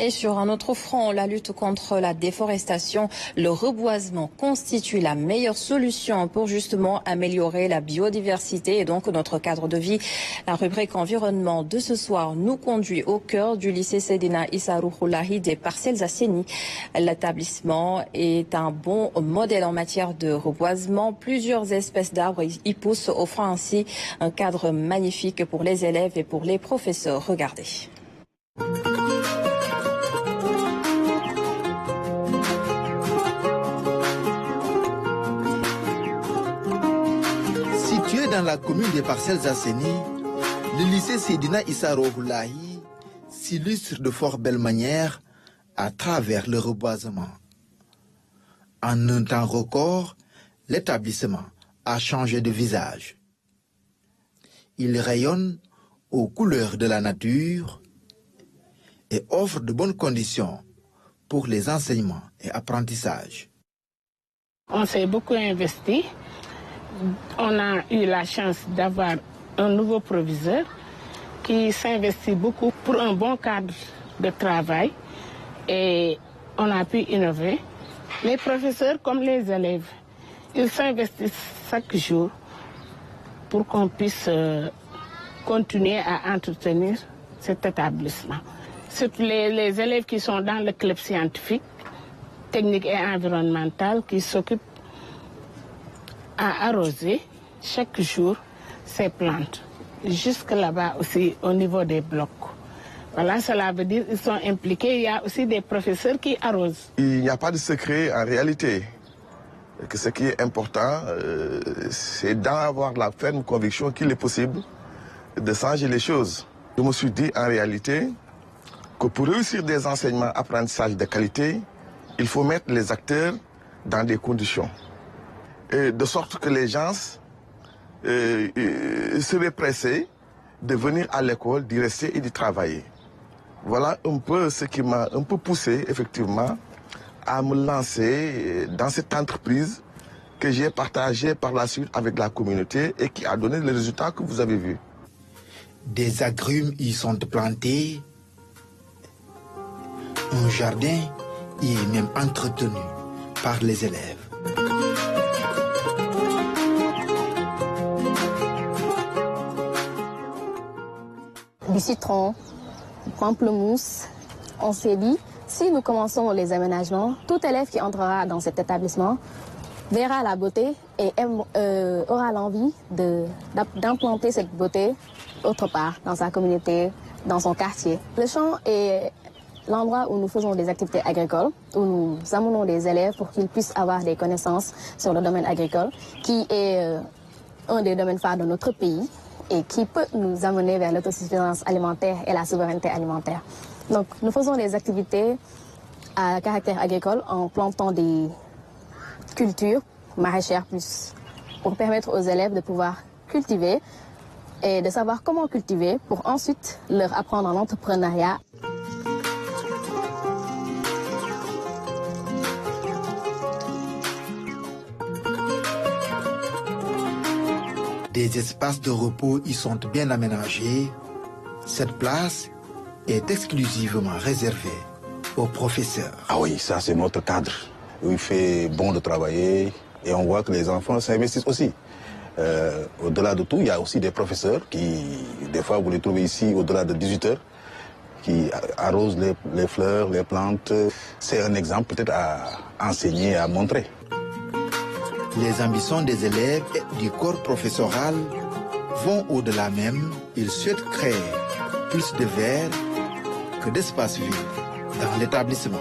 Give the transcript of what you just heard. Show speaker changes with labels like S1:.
S1: Et sur un autre front, la lutte contre la déforestation, le reboisement constitue la meilleure solution pour justement améliorer la biodiversité et donc notre cadre de vie. La rubrique environnement de ce soir nous conduit au cœur du lycée Seydina Issa Rouhoulahi des Parcelles Assainies. L'établissement est un bon modèle en matière de reboisement. Plusieurs espèces d'arbres y poussent, offrant ainsi un cadre magnifique pour les élèves et pour les professeurs. Regardez.
S2: Situé dans la commune des Parcelles Assainies, le lycée Seydina Issa Rouhoulahi s'illustre de fort belle manière à travers le reboisement. En un temps record, l'établissement a changé de visage. Il rayonne aux couleurs de la nature et offre de bonnes conditions pour les enseignements et apprentissages.
S3: On s'est beaucoup investi. On a eu la chance d'avoir un nouveau proviseur qui s'investit beaucoup pour un bon cadre de travail et on a pu innover. Les professeurs comme les élèves, ils s'investissent chaque jour pour qu'on puisse continuer à entretenir cet établissement. Surtout les élèves qui sont dans le club scientifique, technique et environnemental, qui s'occupent à arroser chaque jour ces plantes. Jusque là-bas aussi au niveau des blocs. Voilà, cela veut dire qu'ils sont impliqués. Il y a aussi des professeurs qui arrosent.
S4: Il n'y a pas de secret en réalité. Que ce qui est important, c'est d'avoir la ferme conviction qu'il est possible de changer les choses. Je me suis dit en réalité que pour réussir des enseignements apprentissages de qualité, il faut mettre les acteurs dans des conditions. Et de sorte que les gens seraient pressés de venir à l'école, d'y rester et d'y travailler. Voilà un peu ce qui m'a un peu poussé effectivement à me lancer dans cette entreprise que j'ai partagée par la suite avec la communauté et qui a donné les résultats que vous avez vus.
S2: Des agrumes y sont plantés, un jardin y est même entretenu par les élèves.
S5: Du citron, du pamplemousse. On s'est dit, si nous commençons les aménagements, tout élève qui entrera dans cet établissement verra la beauté et aura l'envie d'implanter cette beauté autre part, dans sa communauté, dans son quartier. Le champ est l'endroit où nous faisons des activités agricoles, où nous amenons des élèves pour qu'ils puissent avoir des connaissances sur le domaine agricole, qui est un des domaines phares de notre pays et qui peut nous amener vers l'autosuffisance alimentaire et la souveraineté alimentaire. Donc nous faisons des activités à caractère agricole en plantant des cultures maraîchères plus, pour permettre aux élèves de pouvoir cultiver et de savoir comment cultiver pour ensuite leur apprendre l'entrepreneuriat.
S2: Des espaces de repos y sont bien aménagés. Cette place est exclusivement réservée aux professeurs.
S6: Ah oui, ça c'est notre cadre, où il fait bon de travailler et on voit que les enfants s'investissent aussi. Au-delà de tout, il y a aussi des professeurs qui, des fois vous les trouvez ici au-delà de 18 heures, qui arrosent les fleurs, les plantes. C'est un exemple peut-être à enseigner, à montrer.
S2: Les ambitions des élèves et du corps professoral vont au-delà même. Ils souhaitent créer plus de verre que d'espace vide dans l'établissement.